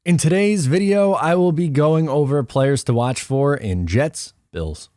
In today's video, I will be going over players to watch for in Jets, Bills.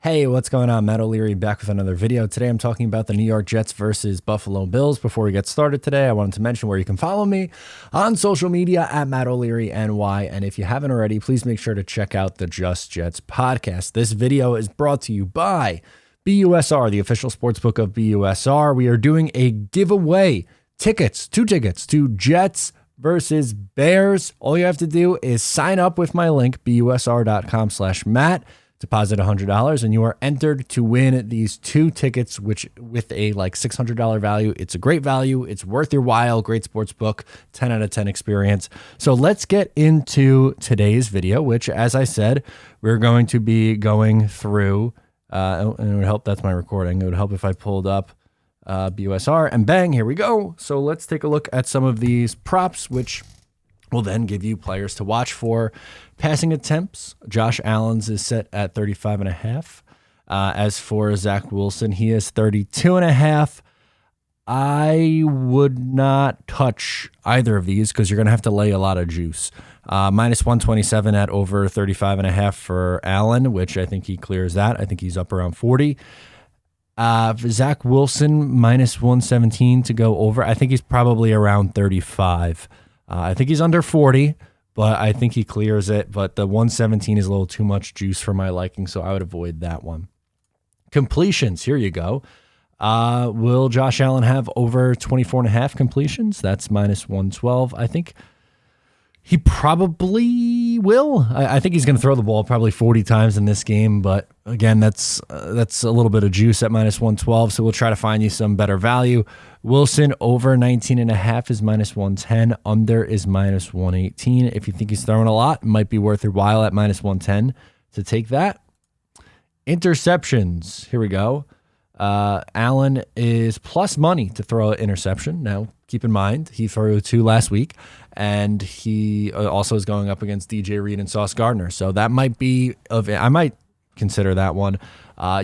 Hey, what's going on? Matt O'Leary back with another video. Today I'm talking about the New York Jets versus Buffalo Bills. Before we get started today, I wanted to mention where you can follow me on social media at Matt O'Leary NY. And if you haven't already, please make sure to check out the Just Jets podcast. This video is brought to you by BUSR, the official sportsbook of BUSR. We are doing a giveaway, two tickets to Jets versus Bears. All you have to do is sign up with my link, busr.com/Matt. Deposit $100 and you are entered to win these two tickets, which with a $600 value. It's a great value. It's worth your while. Great sports book, 10 out of 10 experience. So let's get into today's video, which, as I said, we're going to be going through, and it would help. That's my recording. It would help if I pulled up BUSR and bang, here we go. So let's take a look at some of these props, which will then give you players to watch for. Passing attempts, Josh Allen's is set at 35.5. As for Zach Wilson, he is 32.5. I would not touch either of these because you're going to have to lay a lot of juice. Minus 127 at over 35.5 for Allen, which I think he clears that. I think he's up around 40. For Zach Wilson, minus 117 to go over. I think he's probably around 35. I think he's under 40, but I think he clears it. But the 117 is a little too much juice for my liking, so I would avoid that one. Completions, here you go. Will Josh Allen have over 24.5 completions? That's minus 112. I think he probably will. I think he's going to throw the ball probably 40 times in this game, but again, that's a little bit of juice at minus 112, so we'll try to find you some better value. Wilson over 19.5 is minus 110. Under is minus 118. If you think he's throwing a lot, it might be worth your while at minus 110 to take that. Interceptions, here we go. Allen is plus money to throw an interception. Now, keep in mind, he threw 2 last week, and he also is going up against DJ Reed and Sauce Gardner. So that might be I might consider that one.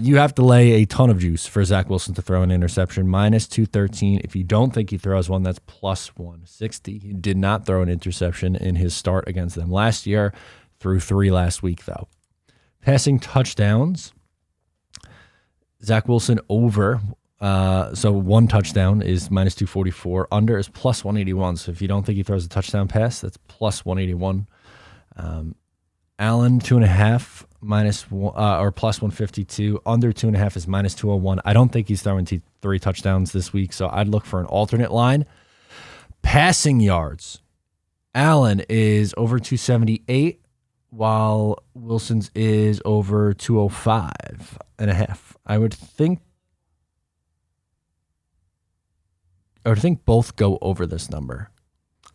You have to lay a ton of juice for Zach Wilson to throw an interception. Minus 213. If you don't think he throws one, that's plus 160. He did not throw an interception in his start against them last year. Threw 3 last week, though. Passing touchdowns. Zach Wilson over. So 1 touchdown is minus 244. Under is plus 181. So if you don't think he throws a touchdown pass, that's plus 181. Allen 2.5 minus or plus 152. Under 2.5 is minus 201. I don't think he's throwing 3 touchdowns this week, so I'd look for an alternate line. Passing yards. Allen is over 278, while Wilson's is over 205.5. I would think both go over this number.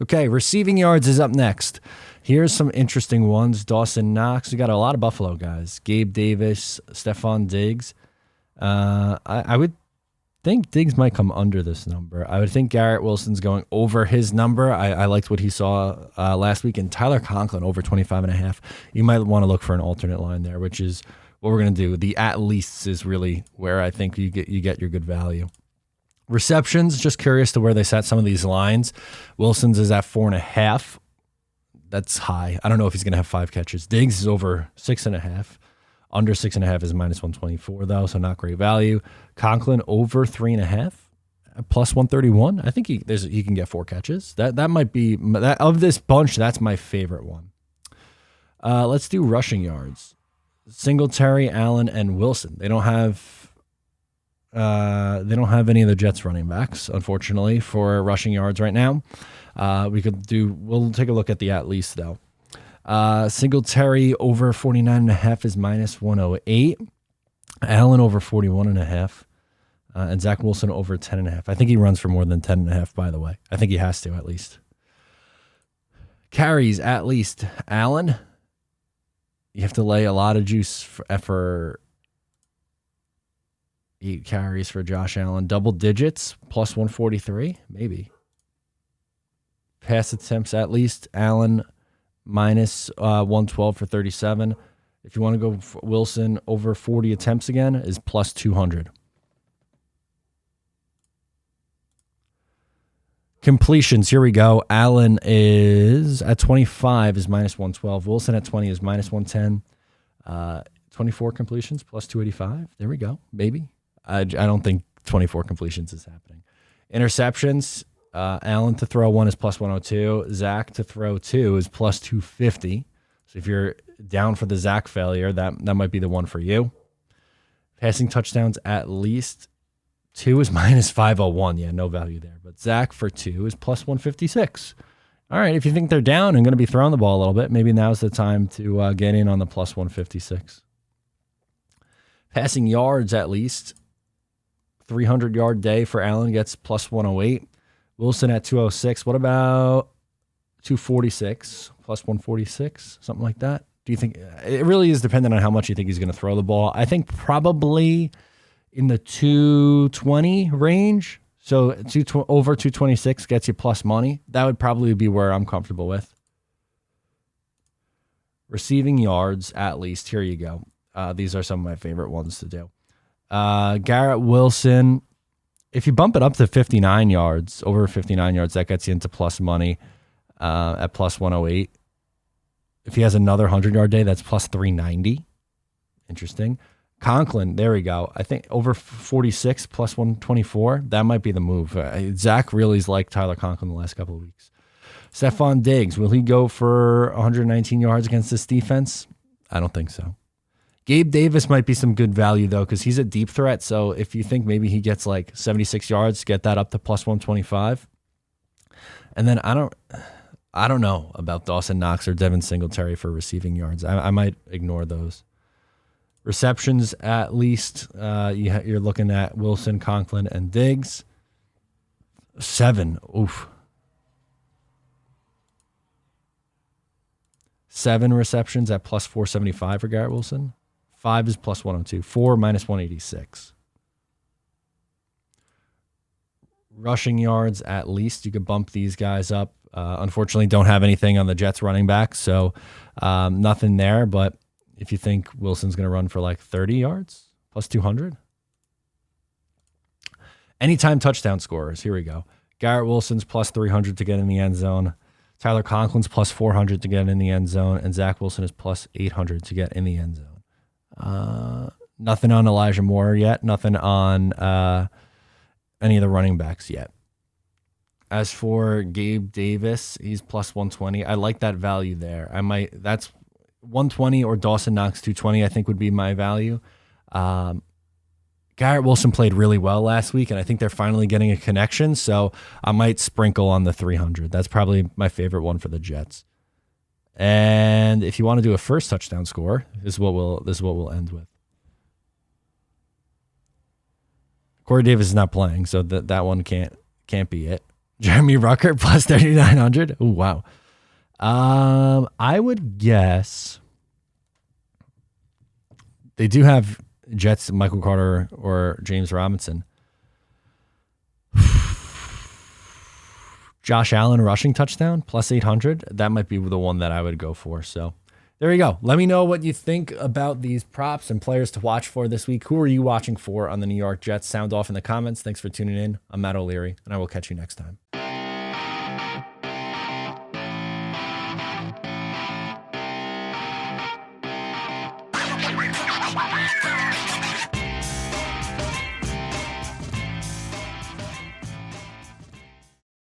Okay, receiving yards is up next. Here's some interesting ones. Dawson Knox. We got a lot of Buffalo guys. Gabe Davis, Stephon Diggs. I would think Diggs might come under this number. I would think Garrett Wilson's going over his number. I liked what he saw last week. And Tyler Conklin over 25.5. You might want to look for an alternate line there, which is what we're going to do. The at least is really where I think you get your good value. Receptions, just curious to where they set some of these lines. Wilson's is at 4.5. That's high. I don't know if he's going to have 5 catches. Diggs is over 6.5. Under 6.5 is minus 124, though, so not great value. Conklin over 3.5, plus 131. I think he can get 4 catches. That might be, of this bunch, that's my favorite one. Let's do rushing yards. Singletary, Allen, and Wilson. They don't have any of the Jets running backs, unfortunately, for rushing yards right now. We'll take a look at the at least, though. Singletary over 49.5 is minus 108. Allen over 41.5. And Zach Wilson over 10.5. I think he runs for more than 10.5, by the way. I think he has to, at least. Carries, at least. Allen, you have to lay a lot of juice for 8 carries for Josh Allen. Double digits, plus 143, maybe. Pass attempts, at least. Allen, minus 112 for 37. If you want to go for Wilson over 40 attempts again, is plus 200. Completions, here we go. Allen is at 25 is minus 112. Wilson at 20 is minus 110. 24 completions plus 285. There we go, baby. I don't think 24 completions is happening. Interceptions, Allen to throw 1 is plus 102. Zach to throw 2 is plus 250. So if you're down for the Zach failure, that might be the one for you. Passing touchdowns at least 2 is minus 501. Yeah, no value there. But Zach for 2 is plus 156. All right, if you think they're down and going to be throwing the ball a little bit, maybe now's the time to get in on the plus 156. Passing yards at least. 300-yard day for Allen gets plus 108. Wilson at 206. What about 246 plus 146? Something like that. Do you think it really is dependent on how much you think he's going to throw the ball? I think probably in the 220 range. So over 226 gets you plus money. That would probably be where I'm comfortable with. Receiving yards, at least. Here you go. These are some of my favorite ones to do. Garrett Wilson, if you bump it up to 59 yards, over 59 yards, that gets you into plus money at plus 108. If he has another 100-yard day, that's plus 390. Interesting. Conklin, there we go. I think over 46 plus 124, that might be the move. Zach really's liked Tyler Conklin the last couple of weeks. Stephon Diggs, will he go for 119 yards against this defense? I don't think so. Gabe Davis might be some good value, though, because he's a deep threat. So if you think maybe he gets like 76 yards, get that up to plus 125. And then I don't know about Dawson Knox or Devin Singletary for receiving yards. I might ignore those. Receptions, at least, you're looking at Wilson, Conklin, and Diggs. 7. Oof. 7 receptions at plus 475 for Garrett Wilson. 5 is plus 102. 4 minus 186. Rushing yards, at least. You could bump these guys up. Unfortunately, don't have anything on the Jets running back, so nothing there. But if you think Wilson's going to run for like 30 yards, plus 200. Anytime touchdown scorers, here we go. Garrett Wilson's plus 300 to get in the end zone. Tyler Conklin's plus 400 to get in the end zone. And Zach Wilson is plus 800 to get in the end zone. Nothing on Elijah Moore yet. Nothing on any of the running backs yet. As for Gabe Davis, he's plus 120. I like that value there. That's 120 or Dawson Knox 220, I think would be my value. Garrett Wilson played really well last week, and I think they're finally getting a connection, so I might sprinkle on the 300. That's probably my favorite one for the Jets. And if you want to do a first touchdown score, this is what we'll end with. Corey Davis is not playing, so that one can't be it. Jeremy Ruckert plus 3,900. Oh, wow. I would guess they do have Jets, Michael Carter or James Robinson. Josh Allen rushing touchdown plus 800. That might be the one that I would go for. So there you go. Let me know what you think about these props and players to watch for this week. Who are you watching for on the New York Jets? Sound off in the comments. Thanks for tuning in. I'm Matt O'Leary, and I will catch you next time.